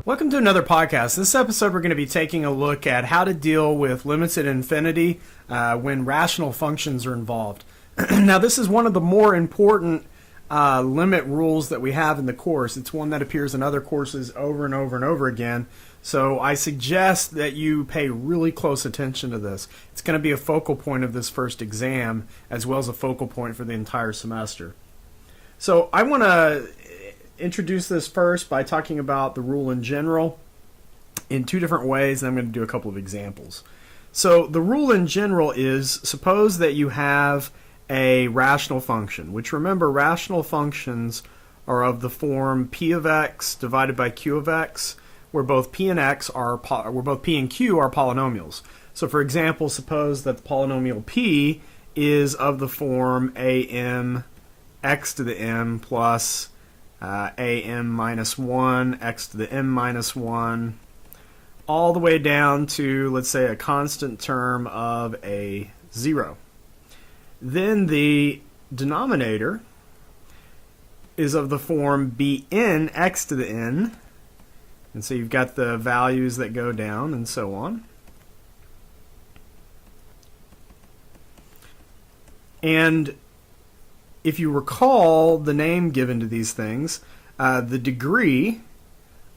Welcome to another podcast. This episode we're going to be taking a look at how to deal with limits at infinity when rational functions are involved. Now this is one of the more important limit rules that we have in the course. It's one that appears in other courses over and over and over again. So I suggest that you pay really close attention to this. It's going to be a focal point of this first exam as well as a focal point for the entire semester. So I want to introduce this first by talking about the rule in general in two different ways, and I'm going to do a couple of examples. So the rule in general is, suppose that you have a rational function, which, remember, rational functions are of the form p of x divided by q of x, where both p and q are polynomials. So for example, suppose that the polynomial p is of the form am x to the m plus am minus 1, x to the m minus 1, all the way down to, let's say, a constant term of a 0. Then the denominator is of the form bn x to the n, and so you've got the values that go down and so on. And if you recall the name given to these things, the degree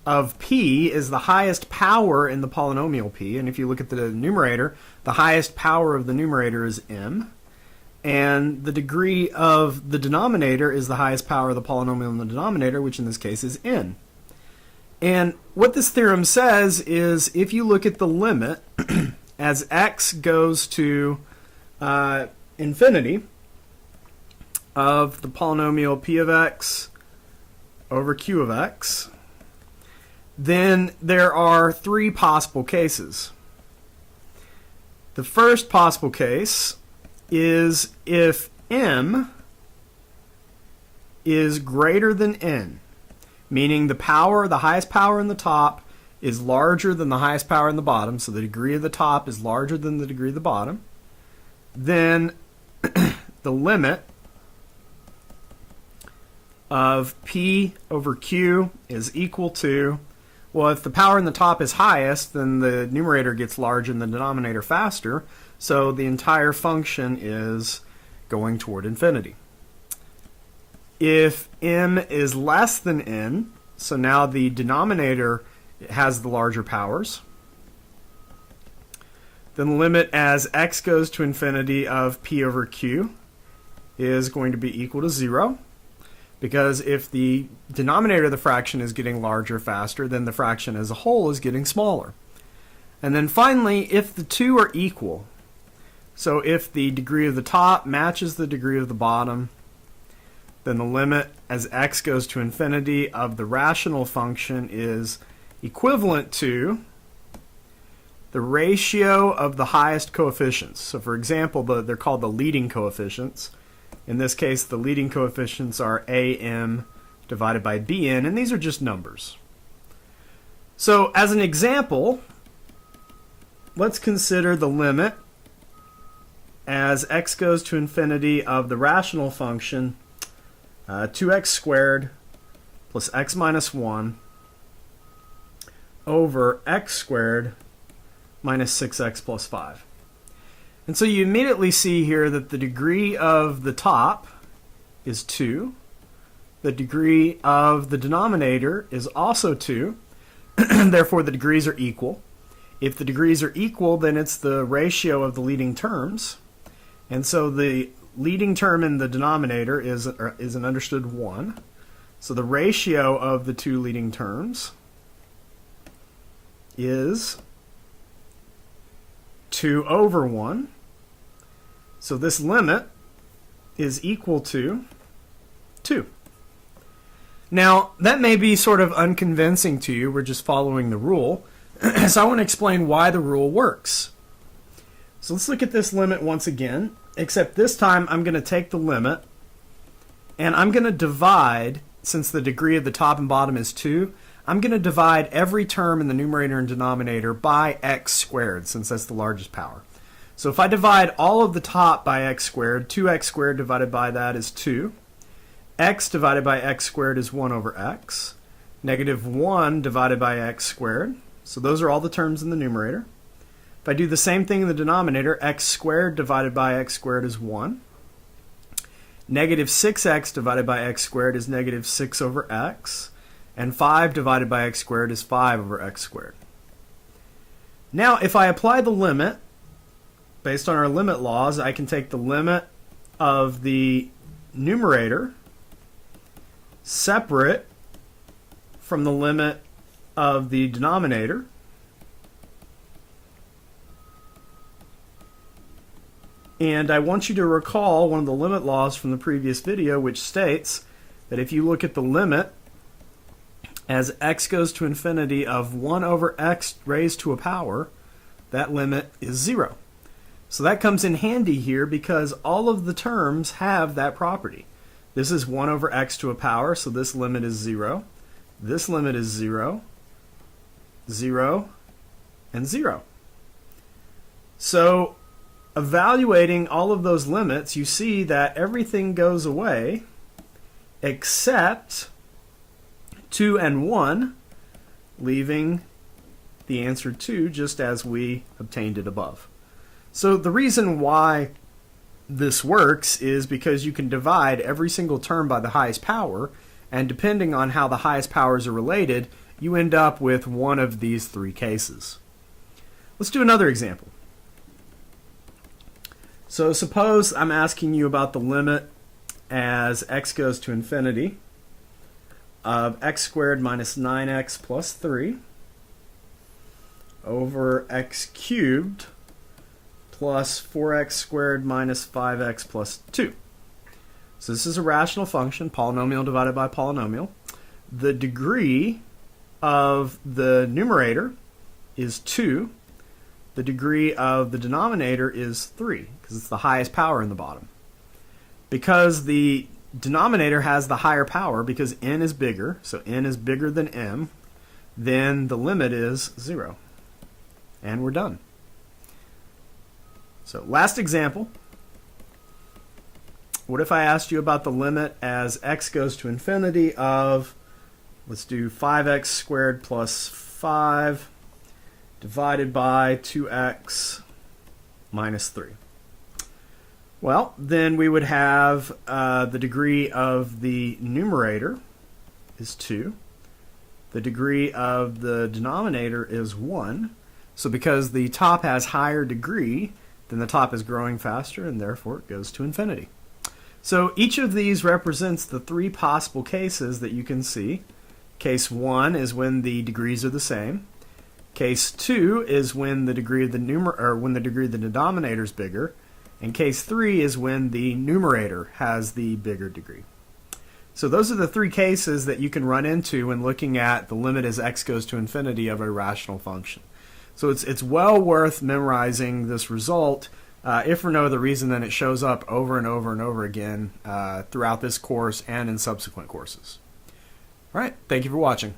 of p is the highest power in the polynomial p, and if you look at the numerator, the highest power of the numerator is m, and the degree of the denominator is the highest power of the polynomial in the denominator, which in this case is n. And what this theorem says is, if you look at the limit as x goes to infinity of the polynomial p of x over q of x, then there are three possible cases. The first possible case is if m is greater than n, meaning the highest power in the top is larger than the highest power in the bottom, so the degree of the top is larger than the degree of the bottom, then the limit of p over q is equal to, well, if the power in the top is highest, then the numerator gets larger and the denominator faster, so the entire function is going toward infinity. If m is less than n, so now the denominator has the larger powers, then the limit as x goes to infinity of p over q is going to be equal to 0. Because if the denominator of the fraction is getting larger faster, then the fraction as a whole is getting smaller. And then finally, if the two are equal, so if the degree of the top matches the degree of the bottom, then the limit as x goes to infinity of the rational function is equivalent to the ratio of the highest coefficients. So for example, they're called the leading coefficients. In this case, the leading coefficients are am divided by bn, and these are just numbers. So as an example, let's consider the limit as x goes to infinity of the rational function 2x squared plus x minus 1 over x squared minus 6x plus 5. And so you immediately see here that the degree of the top is 2. The degree of the denominator is also 2. Therefore, the degrees are equal. If the degrees are equal, then it's the ratio of the leading terms. And so the leading term in the denominator is an understood 1. So the ratio of the two leading terms is 2 over 1. So this limit is equal to 2. Now, that may be sort of unconvincing to you. We're just following the rule. So I want to explain why the rule works. So let's look at this limit once again, except this time I'm going to take the limit and I'm going to divide, since the degree of the top and bottom is 2, I'm going to divide every term in the numerator and denominator by x squared, since that's the largest power. So if I divide all of the top by x squared, 2x squared divided by that is 2. X divided by x squared is 1 over x. negative 1 divided by x squared. So those are all the terms in the numerator. If I do the same thing in the denominator, x squared divided by x squared is 1. Negative 6x divided by x squared is negative 6 over x. And 5 divided by x squared is 5 over x squared. Now, if I apply the limit, based on our limit laws, I can take the limit of the numerator separate from the limit of the denominator. And I want you to recall one of the limit laws from the previous video, which states that if you look at the limit as x goes to infinity of 1 over x raised to a power, that limit is 0. So that comes in handy here because all of the terms have that property. This is 1 over x to a power, so this limit is 0. This limit is 0, 0, and 0. So evaluating all of those limits, you see that everything goes away except 2 and 1, leaving the answer 2 just as we obtained it above. So the reason why this works is because you can divide every single term by the highest power, and depending on how the highest powers are related, you end up with one of these three cases. Let's do another example. So suppose I'm asking you about the limit as x goes to infinity of x squared minus 9x plus 3 over x cubed plus 4x squared minus 5x plus 2. So this is a rational function, polynomial divided by polynomial. The degree of the numerator is 2. The degree of the denominator is 3, because it's the highest power in the bottom. Because the denominator has the higher power, because n is bigger, so n is bigger than m, then the limit is 0. And we're done. So last example. What if I asked you about the limit as x goes to infinity of, let's do 5x squared plus 5 divided by 2x minus 3. Well, then we would have the degree of the numerator is 2. The degree of the denominator is 1. So because the top has higher degree, then the top is growing faster, and therefore it goes to infinity. So each of these represents the three possible cases that you can see. Case 1 is when the degrees are the same. Case 2 is when the degree of the denominator is bigger. And case 3 is when the numerator has the bigger degree. So those are the three cases that you can run into when looking at the limit as x goes to infinity of a rational function. So it's well worth memorizing this result, if for no other reason than it shows up over and over and over again throughout this course and in subsequent courses. All right, thank you for watching.